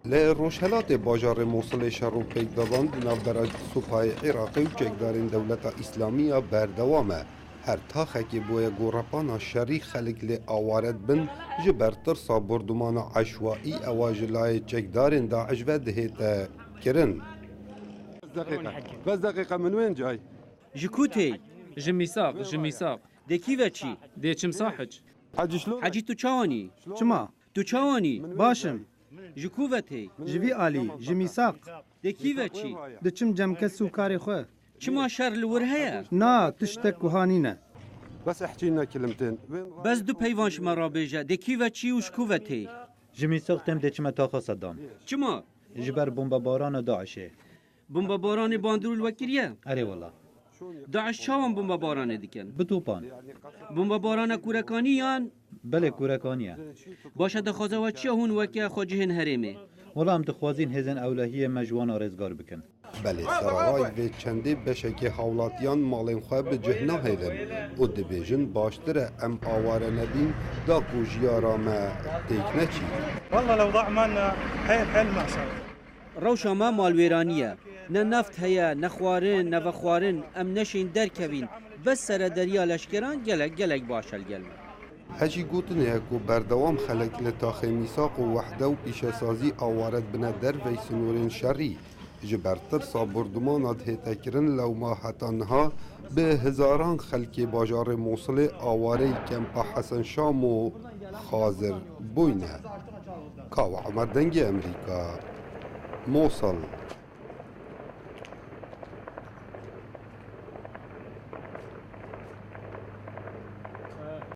لروشهلات باجار موصل شهر و پیکدادان نافبرج سوپای عراقی و چکدارین دولت اسلامی بردوامه. هر تاخه که بوی گورپانا شری خلق لی آوارد بن جبر ترسا بردمان عشوائي اواجلای چکدارین داعش و دهیت کرن. بس دقيقة من وين جاي؟ جكوتي جميساق دكي وچي ديچم صاحج حاجي شلون؟ حجي تو چاواني چما تو چاواني باشم جكوتي جوی عالی جمی ساق دكي وچي دچم جمکه سوکاری خو چما شر لور هيا نا تشتك وهانینه بس احكي لنا كلمتين وين بس دو پیوانش مرا بيجا دكي وچي وشكوتي جمی ساختم دچمه تاخا صدام چما جبر بمب باران داعشه بمبا باران باندرول وكريا اره والله داعش چاوان بمبا باران ديكن بتوپان بمبا باران كوركاني يان بله کورکانیه باشه دخوازه و چی هون وکی خواجهن هرمه والله هم دخوازین هزن اولهیه مجوان رزگار بکن بله سرای و چندی بشکی حولاتیان مالین خواه به جهنا هیدن و دبیجن باشتره ام آواره نبین دا کوجیارا ما تیکنه چی. والله لو ضاع مالنا حيل ما صار. روشا ما مالویرانیه نه نفت هيا نخوارن نوخوارن ام نشین درکوین بس سر دریا لشکران گلک باشل گلمه هجی گوتن هکو بردوام خلق لتاخی میساق و وحده و پیشسازی آوارد بنا در وی سنورین شری جبرتر سابردمان ده تکرن لو ما حتانها به هزاران خلق باجار موصل آواره کمپا حسن شام و خازر بوینه. کاو عمر دنگی امریکا موصل